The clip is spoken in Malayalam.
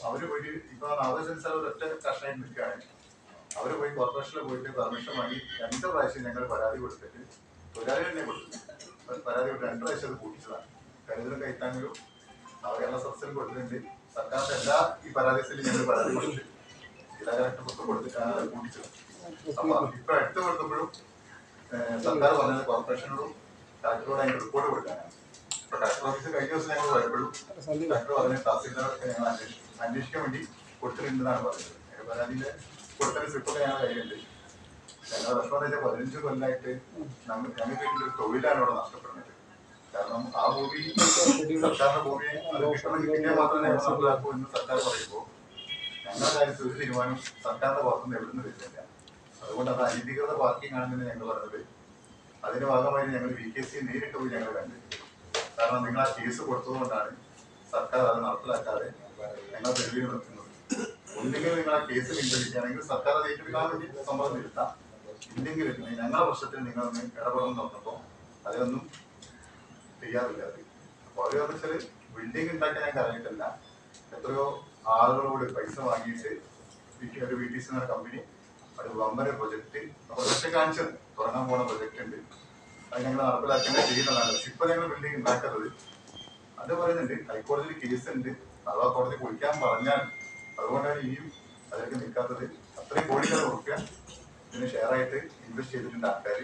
അവര് പോയിട്ട് ഇപ്പൊ 40 സെൻസ് ഒരൊറ്റ കഷ്ണമായിട്ട് നിൽക്കുകയാണ്. അവര് പോയി കോർപ്പറേഷനിൽ പോയിട്ട് പെർമിഷൻ വാങ്ങി 2 പ്രാവശ്യം ഞങ്ങൾ പരാതി കൊടുത്തിട്ട് തൊഴിലാളി തന്നെ കൊടുത്തു. പരാതി കൊടുത്ത് 2 പ്രാവശ്യം അത് കൂട്ടിച്ചതാണ്. കരുതലും കൈത്താങ്ങലും കേരള സദസ്സിൽ കൊടുത്തിട്ടുണ്ട്. സർക്കാരിന്റെ എല്ലാ ഈ പരാതിയിലും ഞങ്ങൾ പരാതി കൊടുത്ത് ജില്ലാ കളക്ടർ പുറത്ത് കൊടുത്തിട്ടാണ് അത് കൂട്ടിച്ചത്. അപ്പൊ ഇപ്പൊ അടുത്ത് കൊടുത്തപ്പോഴും സർക്കാർ പറഞ്ഞത് കോർപ്പറേഷനോടും കളക്ടറോട് അതിന്റെ റിപ്പോർട്ട് കൊടുക്കാനാണ്. ഇപ്പൊ കളക്ടർ ഓഫീസ് കഴിഞ്ഞ ദിവസം ഞങ്ങൾ പോയപ്പോഴും കളക്ടർ പറഞ്ഞ തഹസീൽദാറൊക്കെ ഞങ്ങൾ അന്വേഷിക്കാൻ വേണ്ടി കൊടുത്തിട്ടുണ്ടെന്നാണ് പറഞ്ഞത്. പരാതിയിലെ കൊടുത്തതിന് സ്ലിപ്പൊക്കെ ഞങ്ങൾ കയ്യിലുണ്ട്. ഞങ്ങൾ വിഷമം 15 കൊല്ലമായിട്ട് ഞങ്ങൾക്ക് ഒരു തൊഴിലാണ് ഇവിടെ നഷ്ടപ്പെടുന്നത്. കാരണം ആ ഭൂമി സർക്കാരിന്റെ ഭൂമി അത് കിട്ടണമെങ്കിൽ മാത്രമേ ഞങ്ങൾ നടപ്പിലാക്കൂ എന്ന് സർക്കാർ പറയുമ്പോൾ ഞങ്ങളുടെ കാര്യത്തിൽ ഒരു തീരുമാനം സർക്കാരിന്റെ ഭാഗത്തുനിന്ന് എവിടുന്ന് വരുന്നില്ല. അതുകൊണ്ട് അത് അനധികൃത പാർക്കിംഗ് ആണെന്ന് ഞങ്ങൾ പറഞ്ഞത്. അതിന്റെ ഭാഗമായി ഞങ്ങൾ VKC നേരിട്ട് പോയി ഞങ്ങൾ കണ്ടു. കാരണം നിങ്ങൾ ആ കേസ് കൊടുത്തതുകൊണ്ടാണ് സർക്കാർ അത് നടപ്പിലാക്കാതെ ഞങ്ങൾ തെളിവ് നിർത്തുന്നത്. ഒന്നെങ്കിൽ നിങ്ങൾ ആ കേസ് പിൻവലിക്കുകയാണെങ്കിൽ സർക്കാർ അത് ഏറ്റെടുക്കാൻ വേണ്ടി സമ്മതം ഇരുത്താം. ഇല്ലെങ്കിൽ ഞങ്ങളുടെ പ്രശ്നത്തിൽ നിങ്ങളൊന്ന് ഇടപെടണം നോക്കുമ്പോൾ അതിനൊന്നും ചെയ്യാറില്ല. അപ്പോൾ അവർ വെച്ചാൽ ബിൽഡിംഗ് ഉണ്ടാക്കാൻ ഞങ്ങൾക്ക് അറിയിട്ടില്ല. എത്രയോ ആളുകളോട് പൈസ വാങ്ങിയിട്ട് ഒരു VTC എന്ന കമ്പനി അത് വമ്പന പ്രൊജക്ട് കാണിച്ചത് തുടങ്ങാൻ പോകുന്ന പ്രൊജക്ട് ഉണ്ട്. അത് ഞങ്ങൾ നടപ്പിലാക്കേണ്ട ചെയ്യുന്നതാണ്. പക്ഷെ ഇപ്പൊ ഞങ്ങൾ ബിൽഡിംഗ് ഉണ്ടാക്കുന്നത് അത് പറയുന്നുണ്ട്. ഹൈക്കോടതിയിൽ കേസ് ഉണ്ട്, അഥവാ കോടതി കുളിക്കാൻ പറഞ്ഞാൽ അതുകൊണ്ടാണ് ഇനിയും അതിലേക്ക് നിൽക്കാത്തത്. അത്രയും കോടികൾ കൊടുക്കുക ഇതിന് ഷെയറായിട്ട് ഇൻവെസ്റ്റ് ചെയ്തിട്ടുണ്ട് ആൾക്കാർ.